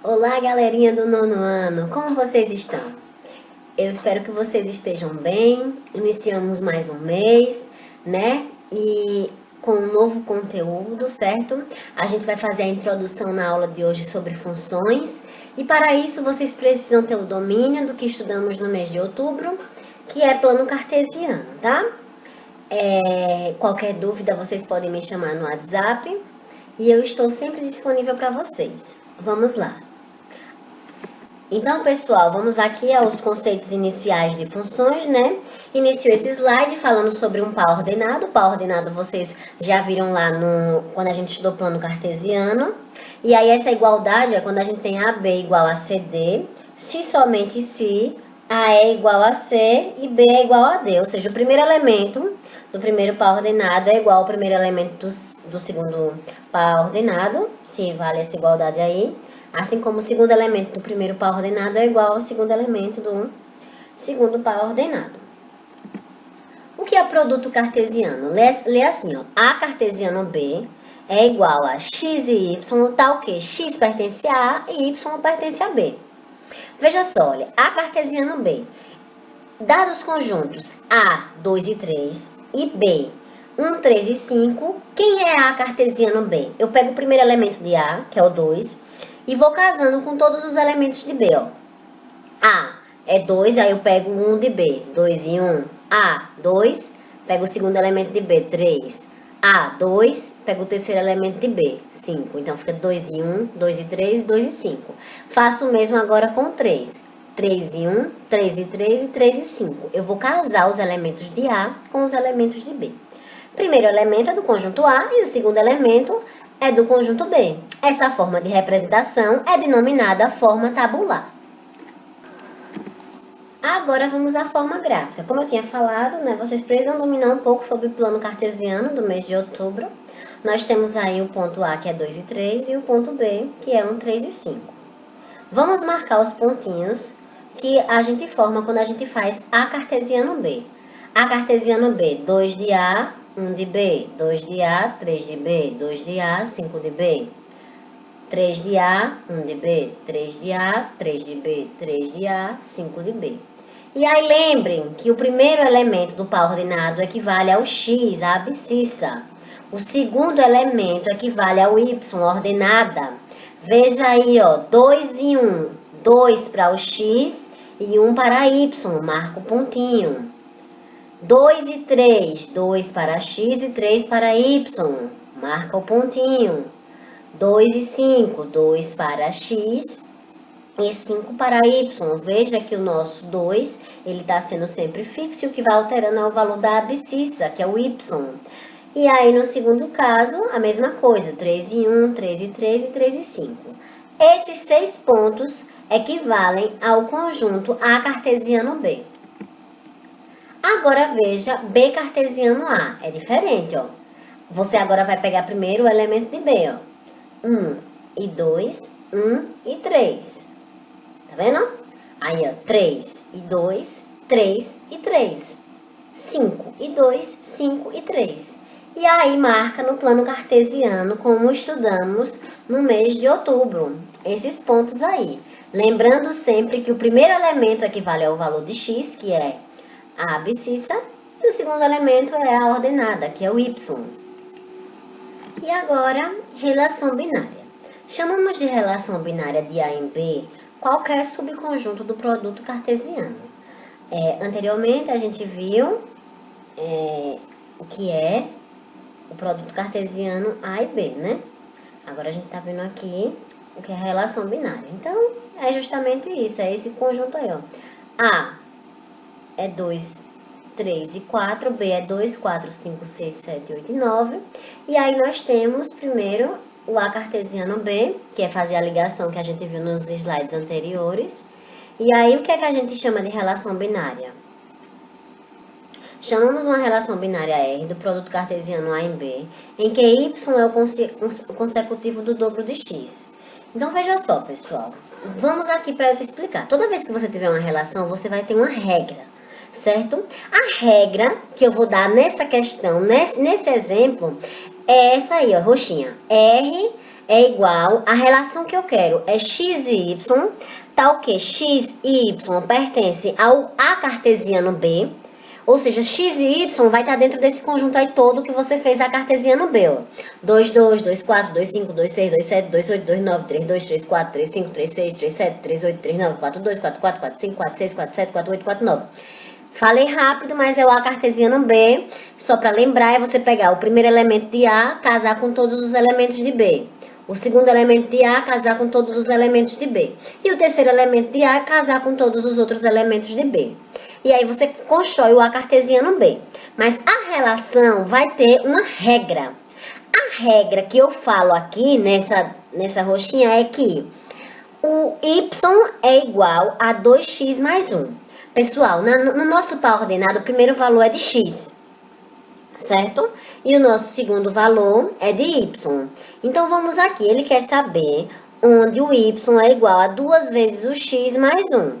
Olá, galerinha do nono ano, como vocês estão? Eu espero que vocês estejam bem. Iniciamos mais um mês, né? E com um novo conteúdo, certo? A gente vai fazer a introdução na aula de hoje sobre funções. E para isso vocês precisam ter o domínio do que estudamos no mês de outubro, que é plano cartesiano, tá? Qualquer dúvida vocês podem me chamar no WhatsApp e eu estou sempre disponível para vocês. Vamos lá. Então, pessoal, vamos aqui aos conceitos iniciais de funções, né? Inicio esse slide falando sobre um par ordenado. O par ordenado vocês já viram lá quando a gente estudou plano cartesiano. E aí essa igualdade é quando a gente tem AB igual a CD, se somente se A é igual a C e B é igual a D. Ou seja, o primeiro elemento do primeiro par ordenado é igual ao primeiro elemento do segundo par ordenado, se vale essa igualdade aí. Assim como o segundo elemento do primeiro par ordenado é igual ao segundo elemento do segundo par ordenado. O que é produto cartesiano? Lê assim, ó. A cartesiano B é igual a x e y, tal que x pertence a A e y pertence a B. Veja só, olha, A cartesiano B. Dados conjuntos A, 2 e 3 e B, 1, 3 e 5, quem é A cartesiano B? Eu pego o primeiro elemento de A, que é o 2, e vou casando com todos os elementos de B, ó. A é 2, aí eu pego 1 de B, 2 e 1. A, 2, pego o segundo elemento de B, 3. A, 2, pego o terceiro elemento de B, 5. Então, fica 2 e 1, 2 e 3, 2 e 5. Faço o mesmo agora com 3. 3 e 1, 3 e 3 e 3 e 5. Eu vou casar os elementos de A com os elementos de B. O primeiro elemento é do conjunto A e o segundo elemento é do conjunto B. Essa forma de representação é denominada forma tabular. Agora vamos à forma gráfica. Como eu tinha falado, né, vocês precisam dominar um pouco sobre o plano cartesiano do mês de outubro. Nós temos aí o ponto A, que é 2 e 3, e o ponto B, que é 1, 3 e 5. Vamos marcar os pontinhos que a gente forma quando a gente faz A cartesiano B. A cartesiano B, 2 de A, 1 de B, 2 de A, 3 de B, 2 de A, 5 de B, 3 de A, 1 de B, 3 de A, 3 de B, 3 de A, 5 de B. E aí lembrem que o primeiro elemento do par ordenado equivale ao x, a abscissa. O segundo elemento equivale ao y, ordenada. Veja aí, ó, 2 e 1, 2 para o x e 1 para y, marca o pontinho. 2 e 3, 2 para x e 3 para y, marca o pontinho. 2 e 5, 2 para x e 5 para y. Veja que o nosso 2, ele está sendo sempre fixo e o que vai alterando é o valor da abscissa, que é o y. E aí, no segundo caso, a mesma coisa, 3 e 1, 3 e 3 e 3 e 5. Esses 6 pontos equivalem ao conjunto A cartesiano B. Agora veja B cartesiano A, é diferente, ó. Você agora vai pegar primeiro o elemento de B, ó. 1 e 2, 1 e 3. Tá vendo? Aí, ó, 3 e 2, 3 e 3. 5 e 2, 5 e 3. E aí marca no plano cartesiano, como estudamos no mês de outubro, esses pontos aí. Lembrando sempre que o primeiro elemento equivale ao valor de x, que é a abscissa, e o segundo elemento é a ordenada, que é o y. E agora, relação binária. Chamamos de relação binária de A em B qualquer subconjunto do produto cartesiano. Anteriormente, a gente viu o que é o produto cartesiano A e B, né? Agora a gente tá vendo aqui o que é a relação binária. Então, é justamente isso, é esse conjunto aí, ó. A é 2, 3 e 4, B é 2, 4, 5, 6, 7, 8 e 9. E aí nós temos primeiro o A cartesiano B, que é fazer a ligação que a gente viu nos slides anteriores. E aí o que é que a gente chama de relação binária? Chamamos uma relação binária R do produto cartesiano A em B, em que Y é o consecutivo do dobro de X. Então, veja só, pessoal. Vamos aqui para eu te explicar. Toda vez que você tiver uma relação, você vai ter uma regra, certo? A regra que eu vou dar nessa questão, nesse exemplo, é essa aí, ó, roxinha. R é igual, a relação que eu quero é x e y, tá o que? X e y pertence ao A cartesiano B, ou seja, x e y vai estar dentro desse conjunto aí todo que você fez a cartesiano B, ó. 2, 2, 2, 4, 2, 5, 2, 6, 2, 7, 2, 8, 2, 9, 3, 2, 3, 4, 3, 5, 3, 6, 3, 7, 3, 8, 3, 9, 4, 2, 4, 4, 4, 5, 4, 6, 4, 7, 4, 8, 4, 9. Falei rápido, mas é o A cartesiano B. Só para lembrar, é você pegar o primeiro elemento de A, casar com todos os elementos de B. O segundo elemento de A, casar com todos os elementos de B. E o terceiro elemento de A, casar com todos os outros elementos de B. E aí você constrói o A cartesiano B. Mas a relação vai ter uma regra. A regra que eu falo aqui nessa roxinha é que o y é igual a 2x mais 1. Pessoal, no nosso par ordenado, o primeiro valor é de x, certo? E o nosso segundo valor é de y. Então, vamos aqui. Ele quer saber onde o y é igual a 2 vezes o x mais 1.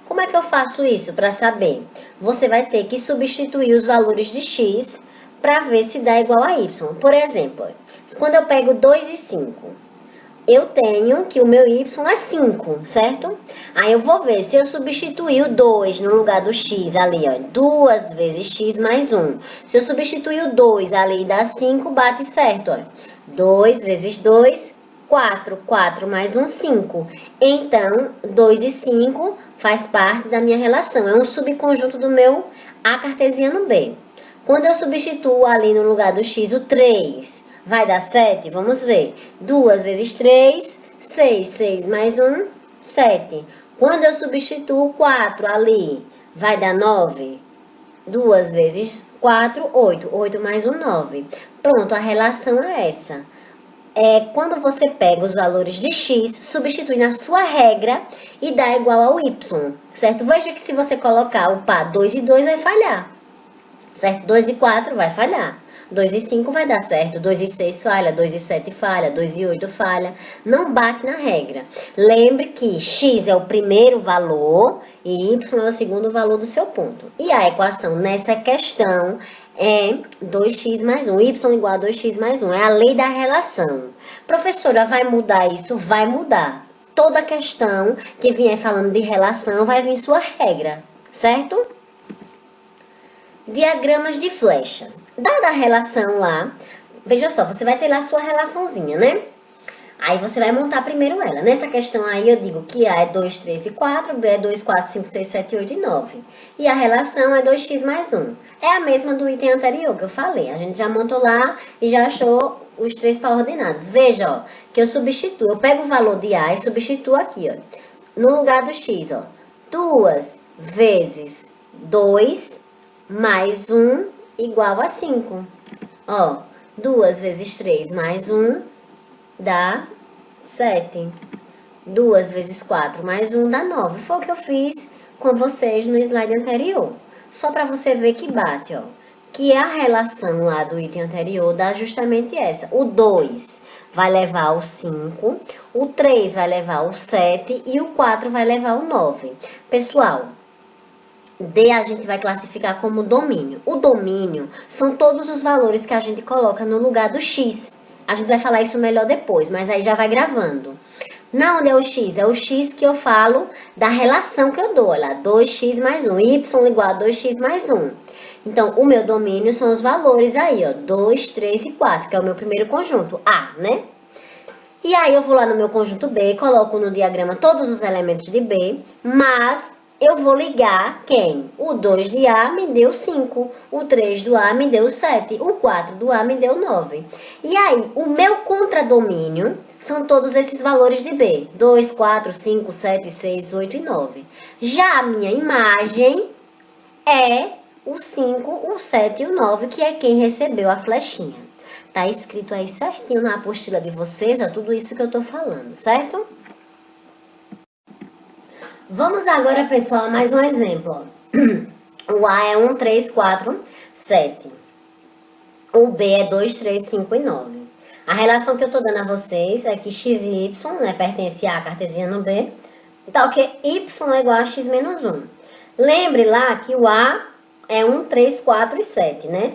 Como é que eu faço isso para saber? Você vai ter que substituir os valores de x para ver se dá igual a y. Por exemplo, quando eu pego 2 e 5... eu tenho que o meu y é 5, certo? Aí eu vou ver se eu substituir o 2 no lugar do x ali, ó, 2 vezes x mais 1. Se eu substituir o 2 ali e dá 5, bate certo, ó. 2 vezes 2, 4. 4 mais 1, 5. Então, 2 e 5 faz parte da minha relação. É um subconjunto do meu A cartesiano B. Quando eu substituo ali no lugar do x o 3... vai dar 7? Vamos ver. 2 vezes 3, 6. 6 mais 1, 7. Quando eu substituo 4 ali, vai dar 9? 2 vezes 4, 8. 8 mais 1, 9. Pronto, a relação é essa. Quando você pega os valores de x, substitui na sua regra e dá igual ao y, certo? Veja que se você colocar o par 2 e 2, vai falhar, certo? 2 e 4 vai falhar. 2 e 5 vai dar certo, 2 e 6 falha, 2 e 7 falha, 2 e 8 falha. Não bate na regra. Lembre que x é o primeiro valor e y é o segundo valor do seu ponto. E a equação nessa questão é 2x mais 1. Y igual a 2x mais 1. É a lei da relação. Professora, vai mudar isso? Vai mudar. Toda questão que vier falando de relação vai vir sua regra, certo? Diagramas de flecha. Dada a relação lá, veja só, você vai ter lá a sua relaçãozinha, né? Aí você vai montar primeiro ela. Nessa questão aí eu digo que A é 2, 3 e 4, B é 2, 4, 5, 6, 7, 8 e 9. E a relação é 2x mais 1. É a mesma do item anterior que eu falei. A gente já montou lá e já achou os três par ordenados. Veja, ó, que eu substituo. Eu pego o valor de A e substituo aqui, ó. No lugar do x, ó. 2 vezes 2 mais 1 igual a 5. Ó, 2 vezes 3 mais 1 dá 7. 2 vezes 4 mais 1 dá 9. Foi o que eu fiz com vocês no slide anterior. Só para você ver que bate, ó. Que a relação lá do item anterior dá justamente essa. O 2 vai levar o 5, o 3 vai levar o 7 e o 4 vai levar o 9. Pessoal, D a gente vai classificar como domínio. O domínio são todos os valores que a gente coloca no lugar do x. A gente vai falar isso melhor depois, mas aí já vai gravando. Não, onde é o x? É o x que eu falo da relação que eu dou. Olha, 2x mais 1. Y igual a 2x mais 1. Então, o meu domínio são os valores aí, ó. 2, 3 e 4, que é o meu primeiro conjunto, A, né? E aí eu vou lá no meu conjunto B, coloco no diagrama todos os elementos de B, mas eu vou ligar quem? O 2 de A me deu 5, o 3 do A me deu 7, o 4 do A me deu 9. E aí, o meu contradomínio são todos esses valores de B. 2, 4, 5, 7, 6, 8 e 9. Já a minha imagem é o 5, o 7 e o 9, que é quem recebeu a flechinha. Tá escrito aí certinho na apostila de vocês, ó, tudo isso que eu tô falando, certo? Vamos agora, pessoal, a mais um exemplo. O A é 1, 3, 4, 7. O B é 2, 3, 5 e 9. A relação que eu tô dando a vocês é que x e y, né, pertence a cartesiano B, tal que y é igual a x menos 1. Lembre lá que o A é 1, 3, 4 e 7, né?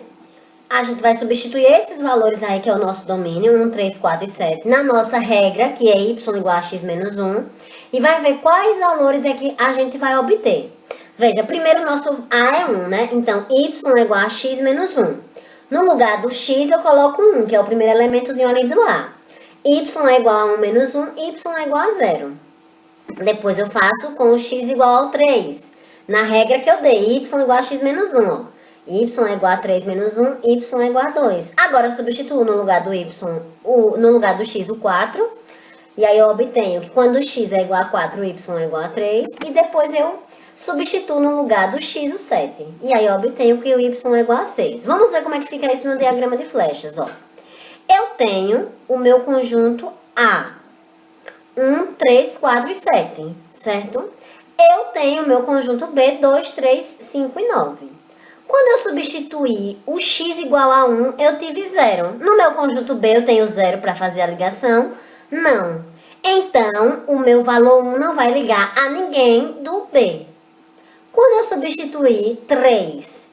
A gente vai substituir esses valores aí, que é o nosso domínio, 1, 3, 4 e 7, na nossa regra, que é y igual a x menos 1, e vai ver quais valores é que a gente vai obter. Veja, primeiro o nosso a é 1, né? Então, y é igual a x menos 1. No lugar do x, eu coloco 1, que é o primeiro elementozinho ali do a. Y é igual a 1 menos 1, y é igual a 0. Depois eu faço com o x igual ao 3. Na regra que eu dei, y igual a x menos 1, ó. Y é igual a 3 menos 1, y é igual a 2. Agora eu substituo no lugar do y, no lugar do x, o 4. E aí eu obtenho que quando o x é igual a 4, o y é igual a 3. E depois eu substituo no lugar do x o 7. E aí eu obtenho que o y é igual a 6. Vamos ver como é que fica isso no diagrama de flechas, ó. Eu tenho o meu conjunto A. 1, 3, 4 e 7, certo? Eu tenho o meu conjunto B, 2, 3, 5 e 9. Quando eu substituir o x igual a 1, eu tive 0. No meu conjunto B, eu tenho 0 para fazer a ligação? Não. Então, o meu valor 1 não vai ligar a ninguém do B. Quando eu substituir 3,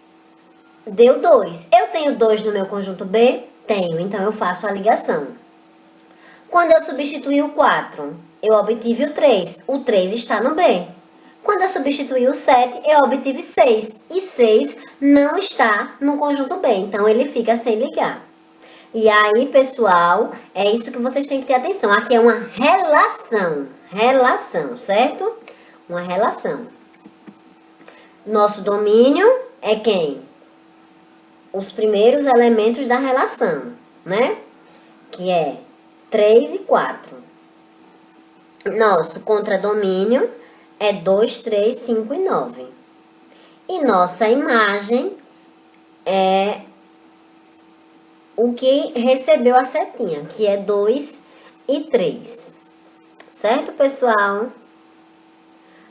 deu 2. Eu tenho 2 no meu conjunto B? Tenho, então eu faço a ligação. Quando eu substituir o 4, eu obtive o 3. O 3 está no B. Quando eu substituir o 7, eu obtive 6. E 6 não está no conjunto B, então ele fica sem ligar. E aí, pessoal, é isso que vocês têm que ter atenção. Aqui é uma relação. Relação, certo? Uma relação. Nosso domínio é quem? Os primeiros elementos da relação, né? Que é 3 e 4. Nosso contradomínio é 2, 3, 5 e 9. E nossa imagem é o que recebeu a setinha, que é 2 e 3. Certo, pessoal?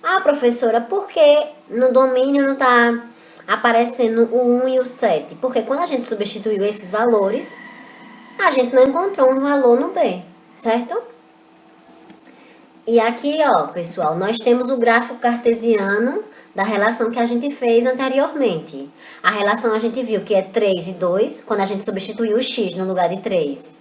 Ah, professora, por que no domínio não está aparecendo o 1 e o 7? Porque quando a gente substituiu esses valores, a gente não encontrou um valor no B, certo? E aqui, ó, pessoal, nós temos o gráfico cartesiano da relação que a gente fez anteriormente. A relação a gente viu que é 3 e 2, quando a gente substituiu o x no lugar de 3.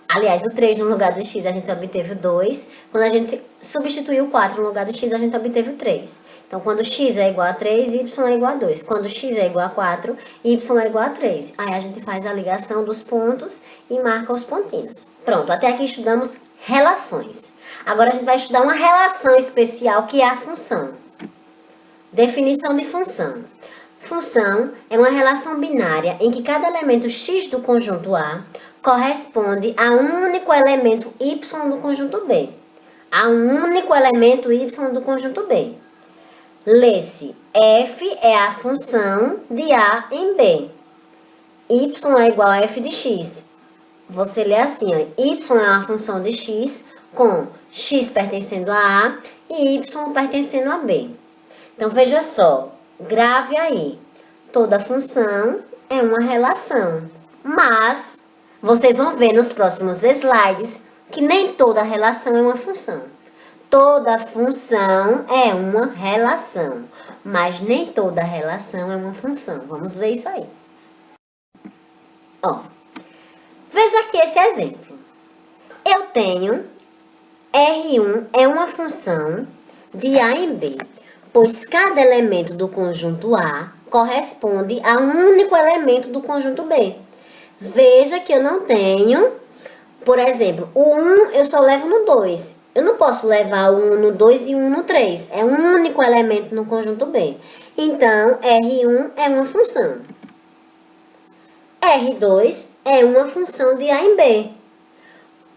Aliás, o 3 no lugar do x a gente obteve o 2. Quando a gente substituiu o 4 no lugar do x, a gente obteve o 3. Então, quando x é igual a 3, y é igual a 2. Quando x é igual a 4, y é igual a 3. Aí a gente faz a ligação dos pontos e marca os pontinhos. Pronto, até aqui estudamos relações. Agora a gente vai estudar uma relação especial que é a função. Definição de função. Função é uma relação binária em que cada elemento x do conjunto A corresponde a um único elemento y do conjunto B. A um único elemento y do conjunto B. Lê-se, f é a função de A em B. Y é igual a f de x. Você lê assim, ó, y é uma função de x com x pertencendo a A e y pertencendo a B. Então, veja só, grave aí. Toda função é uma relação, mas vocês vão ver nos próximos slides que nem toda relação é uma função. Toda função é uma relação, mas nem toda relação é uma função. Vamos ver isso aí. Ó, veja aqui esse exemplo. Eu tenho R1 é uma função de A em B, pois cada elemento do conjunto A corresponde a um único elemento do conjunto B. Veja que eu não tenho, por exemplo, o 1 eu só levo no 2. Eu não posso levar o 1 no 2 e o 1 no 3. É um único elemento no conjunto B. Então, R1 é uma função. R2 é uma função de A em B,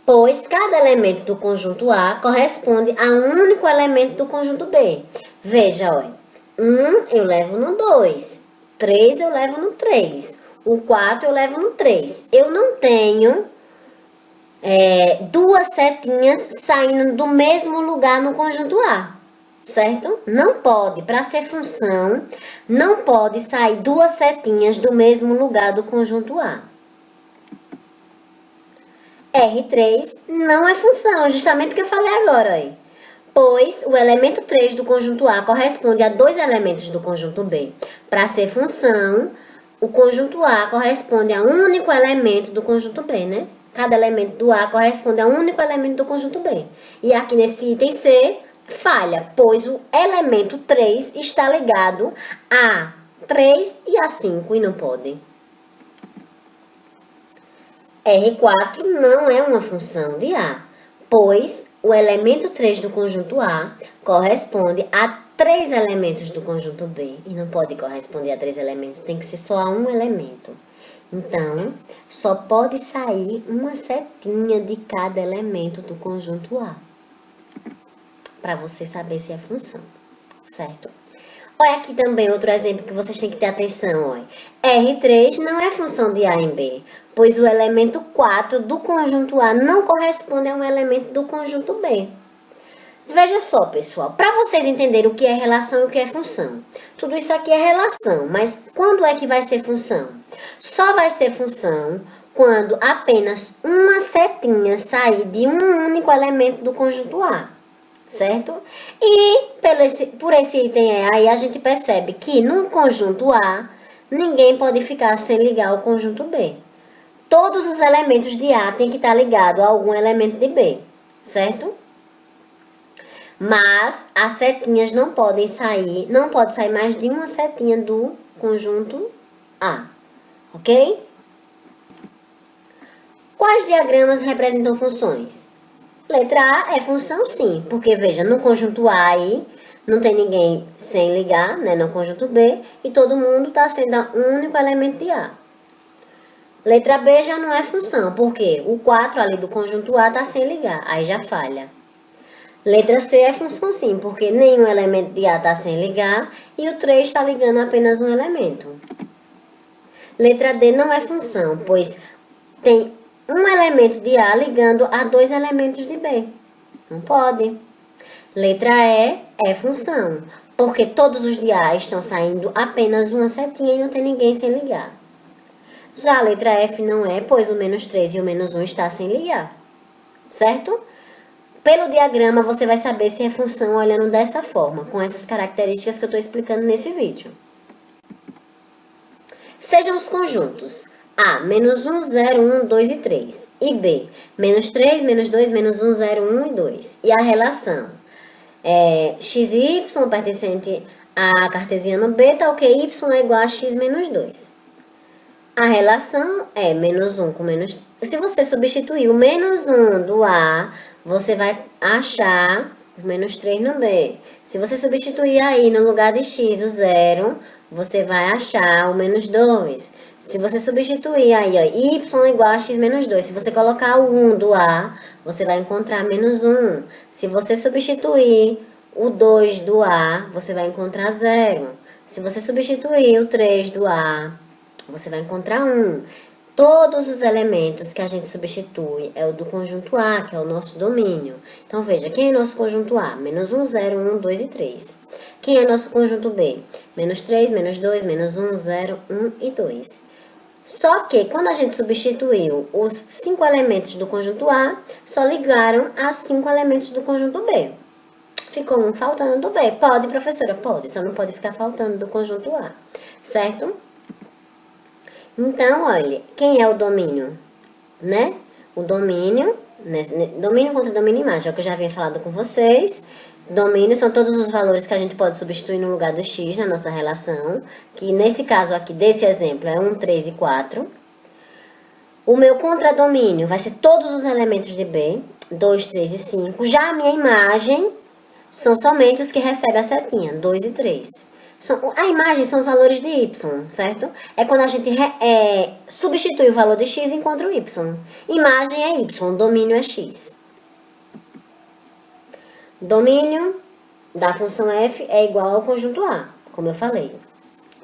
pois cada elemento do conjunto A corresponde a um único elemento do conjunto B. Veja, olha, 1 eu levo no 2, 3 eu levo no 3, o 4 eu levo no 3. Eu não tenho duas setinhas saindo do mesmo lugar no conjunto A, certo? Não pode, para ser função, não pode sair duas setinhas do mesmo lugar do conjunto A. R3 não é função, justamente o que eu falei agora, aí. Pois o elemento 3 do conjunto A corresponde a dois elementos do conjunto B. Para ser função, o conjunto A corresponde a um único elemento do conjunto B, né? Cada elemento do A corresponde a um único elemento do conjunto B. E aqui nesse item C, falha, pois o elemento 3 está ligado a 3 e a 5 e não pode. R4 não é uma função de A, pois o elemento 3 do conjunto A corresponde a 3 elementos do conjunto B. E não pode corresponder a 3 elementos, tem que ser só a um elemento. Então, só pode sair uma setinha de cada elemento do conjunto A. Para você saber se é função, certo? Olha aqui também outro exemplo que vocês têm que ter atenção, olha. R3 não é função de A em B, pois o elemento 4 do conjunto A não corresponde a um elemento do conjunto B. Veja só, pessoal, para vocês entenderem o que é relação e o que é função. Tudo isso aqui é relação, mas quando é que vai ser função? Só vai ser função quando apenas uma setinha sair de um único elemento do conjunto A, certo? E por esse item E, aí a gente percebe que no conjunto A, ninguém pode ficar sem ligar o conjunto B. Todos os elementos de A têm que estar ligados a algum elemento de B, certo? Mas as setinhas não podem sair, não pode sair mais de uma setinha do conjunto A, ok? Quais diagramas representam funções? Letra A é função sim, porque veja, no conjunto A aí não tem ninguém sem ligar, né, no conjunto B, e todo mundo está sendo um único elemento de A. Letra B já não é função, porque o 4 ali do conjunto A está sem ligar, aí já falha. Letra C é função sim, porque nenhum elemento de A está sem ligar e o 3 está ligando apenas um elemento. Letra D não é função, pois tem um elemento de A ligando a 2 elementos de B. Não pode. Letra E é função, porque todos os de A estão saindo apenas uma setinha e não tem ninguém sem ligar. Já a letra F não é, pois o menos 3 e o menos 1 está sem ligar. Certo? Pelo diagrama, você vai saber se é função olhando dessa forma, com essas características que eu estou explicando nesse vídeo. Sejam os conjuntos A, menos 1, 0, 1, 2 e 3. E B, menos 3, menos 2, menos 1, 0, 1 e 2. E a relação x e y pertencente a cartesiano B, tal que y é igual a x menos 2. A relação é menos 1 com menos... Se você substituir o menos 1 do A, você vai achar o menos 3 no B. Se você substituir aí no lugar de x o 0, você vai achar o menos 2. Se você substituir aí, ó, y é igual a x menos 2. Se você colocar o 1 do A, você vai encontrar menos 1. Se você substituir o 2 do A, você vai encontrar 0. Se você substituir o 3 do A, você vai encontrar 1. Todos os elementos que a gente substitui é o do conjunto A, que é o nosso domínio. Então, veja, quem é nosso conjunto A? Menos 1, 0, 1, 2 e 3. Quem é nosso conjunto B? Menos 3, menos 2, menos 1, 0, 1 e 2. Só que, quando a gente substituiu os 5 elementos do conjunto A, só ligaram a 5 elementos do conjunto B. Ficou um faltando do B. Pode, professora? Pode, só não pode ficar faltando do conjunto A, certo? Então, olha, quem é o domínio, né? O domínio, né? Domínio contra domínio e imagem, é o que eu já havia falado com vocês. Domínio são todos os valores que a gente pode substituir no lugar do x na nossa relação, que nesse caso aqui, desse exemplo, é 1, 3 e 4. O meu contradomínio vai ser todos os elementos de B, 2, 3 e 5. Já a minha imagem são somente os que recebem a setinha, 2 e 3. A imagem são os valores de y, certo? É quando a gente substitui o valor de x e encontra o y. Imagem é y, domínio é x. Domínio da função f é igual ao conjunto A, como eu falei.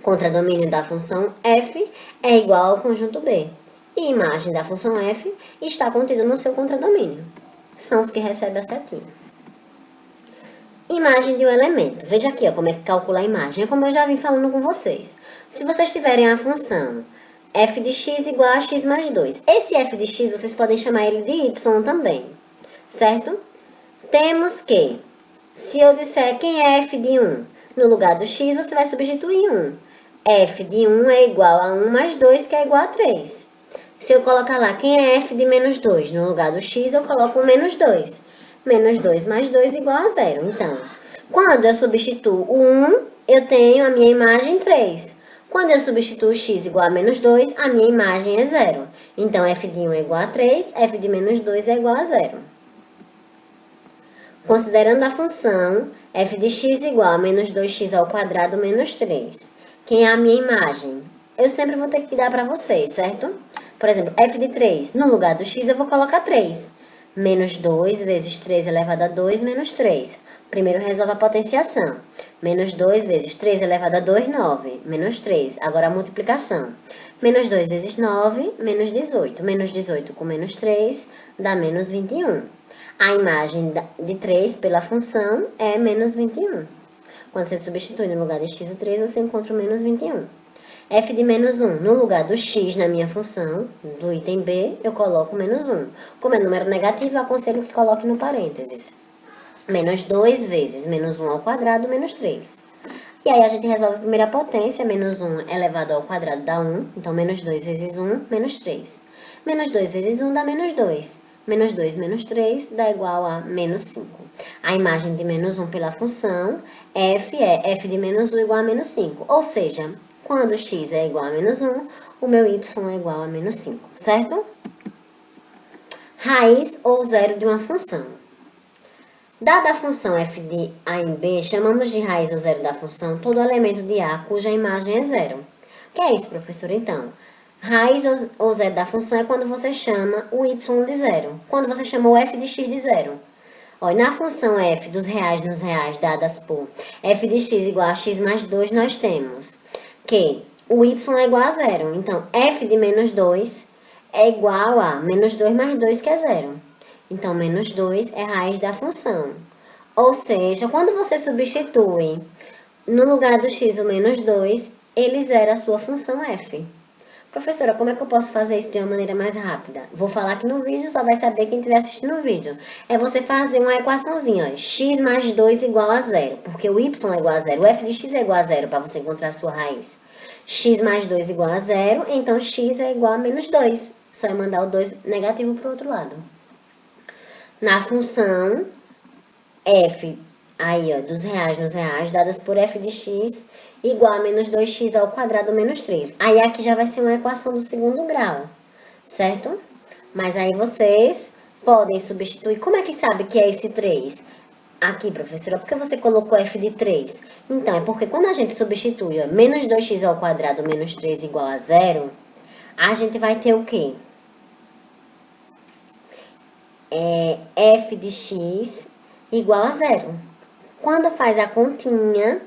Contradomínio da função f é igual ao conjunto B. E imagem da função f está contida no seu contradomínio. São os que recebem a setinha. Imagem de um elemento. Veja aqui, ó, como é que calcula a imagem. É como eu já vim falando com vocês. Se vocês tiverem a função f de x igual a x mais 2. Esse f de x, vocês podem chamar ele de y também, certo? Temos que, se eu disser quem é f de 1, no lugar do x, você vai substituir 1. f de 1 é igual a 1 mais 2, que é igual a 3. Se eu colocar lá quem é f de menos 2, no lugar do x eu coloco o menos 2. Menos 2 mais 2 igual a 0. Então, quando eu substituo o 1, eu tenho a minha imagem 3. Quando eu substituo x igual a menos 2, a minha imagem é 0. Então, f de 1 é igual a 3, f de menos 2 é igual a 0. Considerando a função f de x igual a menos 2x ao quadrado menos 3. Quem é a minha imagem? Eu sempre vou ter que dar para vocês, certo? Por exemplo, f de 3, no lugar do x eu vou colocar 3. Menos 2 vezes 3 elevado a 2 menos 3. Primeiro resolve a potenciação. Menos 2 vezes 3 elevado a 2, 9. Menos 3. Agora a multiplicação. Menos 2 vezes 9, menos 18. Menos 18 com menos 3 dá menos 21. A imagem de 3 pela função é menos 21. Quando você substitui no lugar de x o 3, você encontra o menos 21. f de menos 1, no lugar do x na minha função, do item B, eu coloco menos 1. Como é número negativo, eu aconselho que coloque no parênteses. Menos 2 vezes menos 1 ao quadrado, menos 3. E aí a gente resolve a primeira potência, menos 1 elevado ao quadrado dá 1. Então, menos 2 vezes 1, menos 3. Menos 2 vezes 1 dá menos 2. Menos 2 menos 3 dá igual a menos 5. A imagem de menos 1 pela função f é f de menos 1 igual a menos 5. Ou seja, quando x é igual a menos 1, o meu y é igual a menos 5, certo? Raiz ou zero de uma função. Dada a função f de a em b, chamamos de raiz ou zero da função todo elemento de a cuja imagem é zero. O que é isso, professora? Então, raiz ou zero da função é quando você chama o y de zero. Quando você chama o f de x de zero. Olha, na função f dos reais nos reais dadas por f de x igual a x mais 2, nós temos que o y é igual a zero. Então, f de menos 2 é igual a menos 2 mais 2, que é zero. Então, menos 2 é raiz da função. Ou seja, quando você substitui no lugar do x o menos 2, ele zera a sua função f. Professora, como é que eu posso fazer isso de uma maneira mais rápida? Vou falar aqui no vídeo, só vai saber quem estiver assistindo o vídeo. É você fazer uma equaçãozinha, ó, x mais 2 igual a zero, porque o y é igual a zero, o f de x é igual a zero para você encontrar a sua raiz. X mais 2 igual a zero, então x é igual a menos 2. Só é mandar o 2 negativo para o outro lado. Na função f, aí ó, dos reais nos reais, dadas por f de x igual a menos 2x ao quadrado menos 3. Aí aqui já vai ser uma equação do segundo grau, certo? Mas aí vocês podem substituir. Como é que sabe que é esse 3? Aqui, professora, por que você colocou f de 3? Então, é porque quando a gente substitui ó, menos 2x ao quadrado menos 3 igual a zero, a gente vai ter o quê? F de x igual a zero. Quando faz a continha,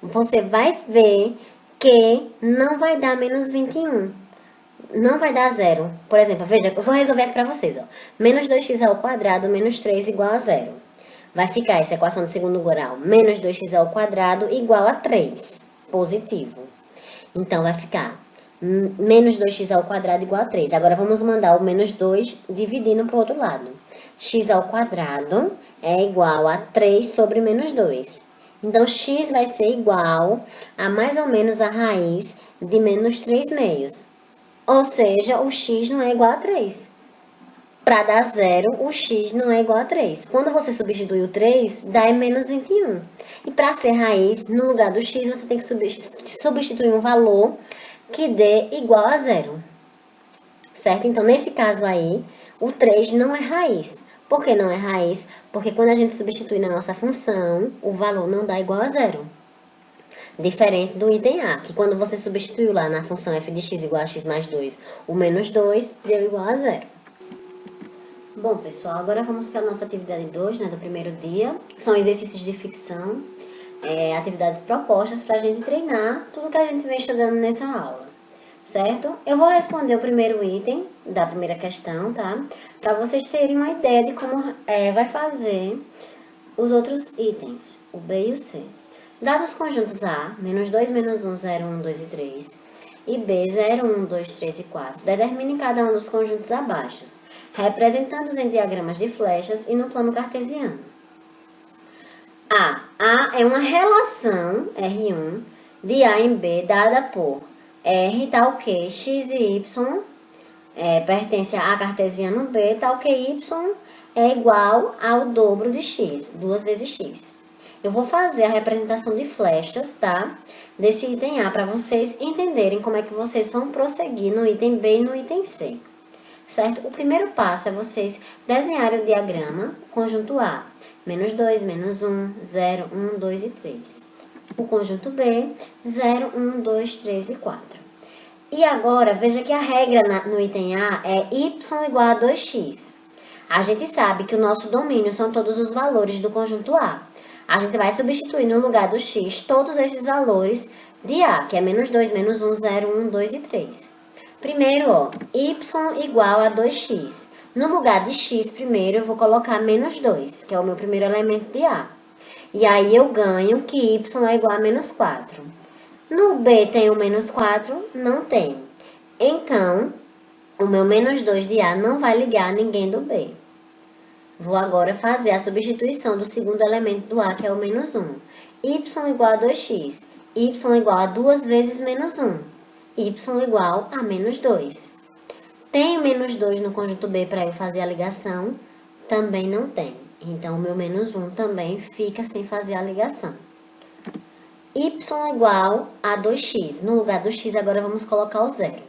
você vai ver que não vai dar menos 21. Não vai dar zero. Por exemplo, veja, eu vou resolver aqui para vocês. Ó. Menos 2x ao quadrado menos 3 igual a zero. Vai ficar essa equação de segundo grau. Menos 2x ao quadrado igual a 3. Positivo. Então, vai ficar menos 2x ao quadrado igual a 3. Agora, vamos mandar o menos 2 dividindo para o outro lado. X ao quadrado é igual a 3 sobre menos 2. Então, x vai ser igual a mais ou menos a raiz de menos 3 meios. Ou seja, o x não é igual a 3. Para dar zero, o x não é igual a 3. Quando você substitui o 3, dá menos 21. E para ser raiz, no lugar do x, você tem que substituir um valor que dê igual a zero. Certo? Então, nesse caso aí, o 3 não é raiz. Por que não é raiz? Porque quando a gente substitui na nossa função, o valor não dá igual a zero. Diferente do item A, que quando você substituiu lá na função f de x igual a x mais 2, o menos 2 deu igual a zero. Bom, pessoal, agora vamos para a nossa atividade 2, né, do primeiro dia. São exercícios de ficção, atividades propostas para a gente treinar tudo que a gente vem estudando nessa aula. Certo? Eu vou responder o primeiro item da primeira questão, tá? Para vocês terem uma ideia de como vai fazer os outros itens, o B e o C. Dados conjuntos A, menos 2, menos 1, 0, 1, 2 e 3, e B, 0, 1, 2, 3 e 4, determine cada um dos conjuntos abaixo, representando-os em diagramas de flechas e no plano cartesiano. A é uma relação, R1, de A em B dada por R tal que x e y pertence a cartesiano B tal que y é igual ao dobro de x, 2 vezes x. Eu vou fazer a representação de flechas, tá? Desse item A para vocês entenderem como é que vocês vão prosseguir no item B e no item C. Certo? O primeiro passo é vocês desenharem o diagrama, conjunto A, menos 2, menos 1, 0, 1, 2 e 3. O conjunto B, 0, 1, 2, 3 e 4. E agora, veja que a regra no item A é y igual a 2x. A gente sabe que o nosso domínio são todos os valores do conjunto A. A gente vai substituir no lugar do x todos esses valores de A, que é menos 2, menos 1, 0, 1, 2 e 3. Primeiro, ó, y igual a 2x. No lugar de x, primeiro, eu vou colocar menos 2, que é o meu primeiro elemento de A. E aí eu ganho que y é igual a menos 4. No B tem o menos 4? Não tem. Então, o meu menos 2 de A não vai ligar a ninguém do B. Vou agora fazer a substituição do segundo elemento do A, que é o menos 1. Y igual a 2x. Y igual a 2 vezes menos 1. Y igual a menos 2. Tem menos 2 no conjunto B para eu fazer a ligação? Também não tem. Então, o meu menos 1 também fica sem fazer a ligação. Y igual a 2x. No lugar do x, agora vamos colocar o zero.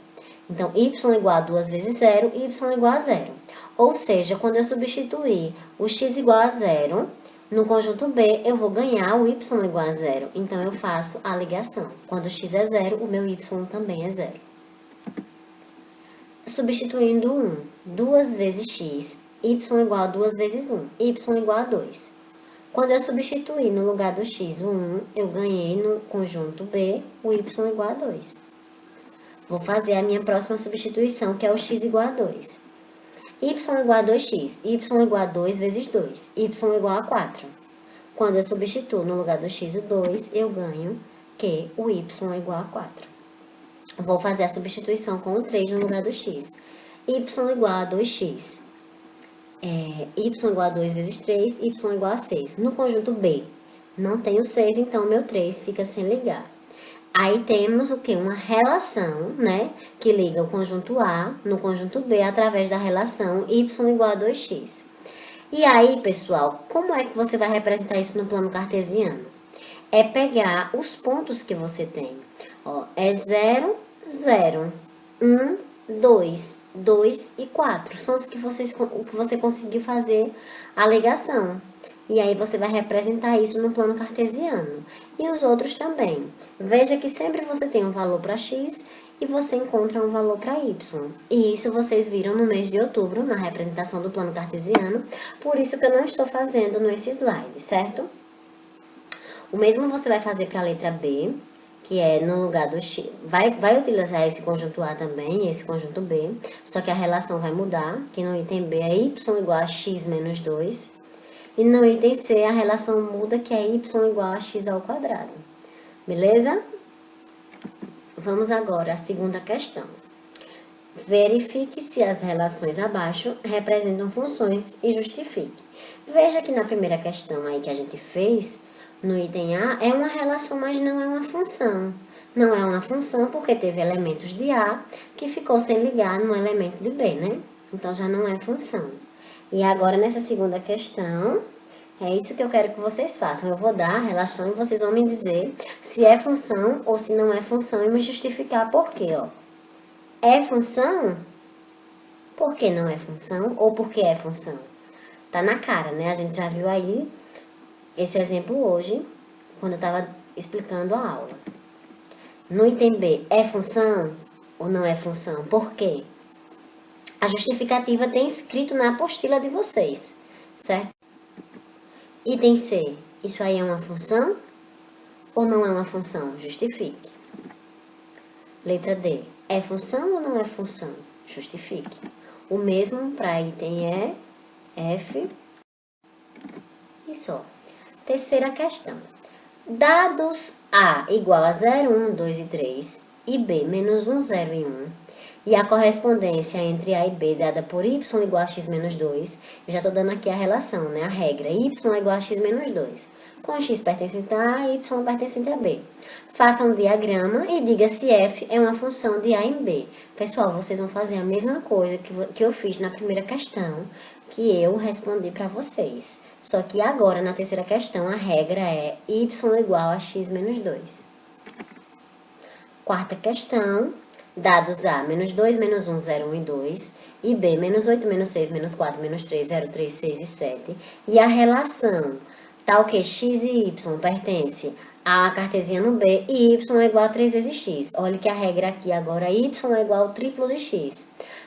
Então, y igual a 2 vezes 0, y igual a 0. Ou seja, quando eu substituir o x igual a 0, no conjunto B, eu vou ganhar o y igual a 0. Então, eu faço a ligação. Quando x é 0, o meu y também é 0. Substituindo 1, 2 vezes x, y igual a 2 vezes 1, y igual a 2. Quando eu substituir no lugar do x o 1, eu ganhei no conjunto B o y igual a 2. Vou fazer a minha próxima substituição, que é o x igual a 2. Y igual a 2x, y igual a 2 vezes 2, y igual a 4. Quando eu substituo no lugar do x o 2, eu ganho que o y é igual a 4. Vou fazer a substituição com o 3 no lugar do x. Y igual a 2x. Y igual a 2 vezes 3, y igual a 6. No conjunto B, não tem o 6, então o meu 3 fica sem ligar. Aí temos o quê? Uma relação, né? Que liga o conjunto A no conjunto B através da relação y igual a 2x. E aí, pessoal, como é que você vai representar isso no plano cartesiano? É pegar os pontos que você tem. Ó, é 0, 0, 1, 2, 2 e 4. São os que você conseguiu fazer a ligação. E aí você vai representar isso no plano cartesiano. E os outros também. Veja que sempre você tem um valor para x e você encontra um valor para y. E isso vocês viram no mês de outubro, na representação do plano cartesiano. Por isso que eu não estou fazendo nesse slide, certo? O mesmo você vai fazer para a letra B, que é no lugar do x. Vai utilizar esse conjunto A também, esse conjunto B, só que a relação vai mudar, que no item B é y igual a x menos 2. E no item C a relação muda, que é y igual a x ao quadrado. Beleza? Vamos agora à segunda questão. Verifique se as relações abaixo representam funções e justifique. Veja que na primeira questão aí que a gente fez, no item A, é uma relação, mas não é uma função. Não é uma função porque teve elementos de A que ficou sem ligar no elemento de B, né? Então, já não é função. E agora, nessa segunda questão, é isso que eu quero que vocês façam. Eu vou dar a relação e vocês vão me dizer se é função ou se não é função e me justificar por quê, ó. É função? Por que não é função? Ou por que é função? Tá na cara, né? A gente já viu aí esse exemplo hoje, quando eu estava explicando a aula. No item B, é função ou não é função? Por quê? A justificativa tem escrito na apostila de vocês, certo? Item C, isso aí é uma função ou não é uma função? Justifique. Letra D, é função ou não é função? Justifique. O mesmo para item E, F e só. Terceira questão. Dados A igual a 0, 1, 2 e 3 e B menos 1, 0 e 1, e a correspondência entre A e B dada por y igual a x menos 2, eu já estou dando aqui a relação, né? A regra, y é igual a x menos 2. com x pertencente a A e y pertencente a B. Faça um diagrama e diga se f é uma função de A em B. Pessoal, vocês vão fazer a mesma coisa que eu fiz na primeira questão, que eu respondi para vocês. Só que agora, na terceira questão, a regra é y igual a x menos 2. Quarta questão, dados A, menos 2, menos 1, 0, 1 e 2, e B, menos 8, menos 6, menos 4, menos 3, 0, 3, 6 e 7. E a relação tal que x e y pertence a cartesiano B e y é igual a 3 vezes x. Olha que a regra aqui agora, y é igual ao triplo de x.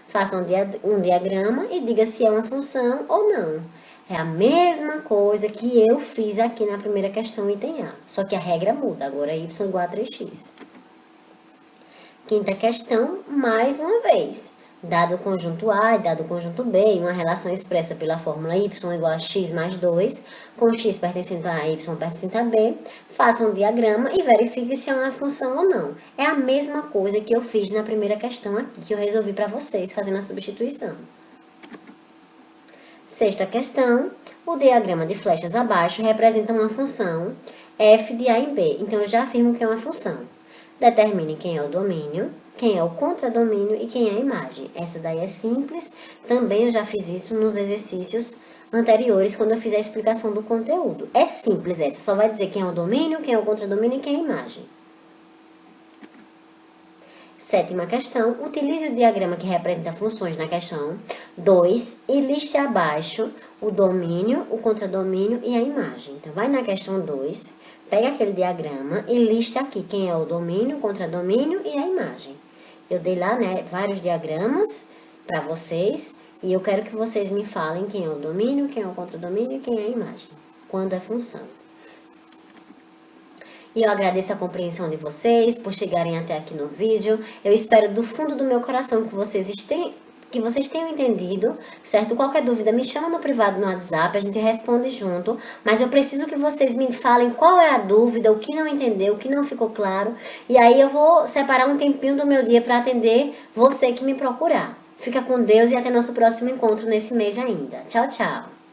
Faça um diagrama e diga se é uma função ou não. É a mesma coisa que eu fiz aqui na primeira questão, item A. Só que a regra muda, agora é y igual a 3x. Quinta questão, mais uma vez. Dado o conjunto A e dado o conjunto B, em uma relação expressa pela fórmula y igual a x mais 2, com x pertencente a A e y pertencente a B, faça um diagrama e verifique se é uma função ou não. É a mesma coisa que eu fiz na primeira questão aqui, que eu resolvi para vocês, fazendo a substituição. Sexta questão, o diagrama de flechas abaixo representa uma função f de A em B. Então, eu já afirmo que é uma função. Determine quem é o domínio, quem é o contradomínio e quem é a imagem. Essa daí é simples. Também eu já fiz isso nos exercícios anteriores, quando eu fiz a explicação do conteúdo. É simples essa, só vai dizer quem é o domínio, quem é o contradomínio e quem é a imagem. Sétima questão, utilize o diagrama que representa funções na questão 2 e liste abaixo o domínio, o contradomínio e a imagem. Então, vai na questão 2, pega aquele diagrama e liste aqui quem é o domínio, o contradomínio e a imagem. Eu dei lá, né, vários diagramas para vocês e eu quero que vocês me falem quem é o domínio, quem é o contradomínio e quem é a imagem, quando é função. E eu agradeço a compreensão de vocês por chegarem até aqui no vídeo. Eu espero do fundo do meu coração que vocês tenham entendido, certo? Qualquer dúvida, me chama no privado no WhatsApp, a gente responde junto. Mas eu preciso que vocês me falem qual é a dúvida, o que não entendeu, o que não ficou claro. E aí eu vou separar um tempinho do meu dia para atender você que me procurar. Fica com Deus e até nosso próximo encontro nesse mês ainda. Tchau, tchau!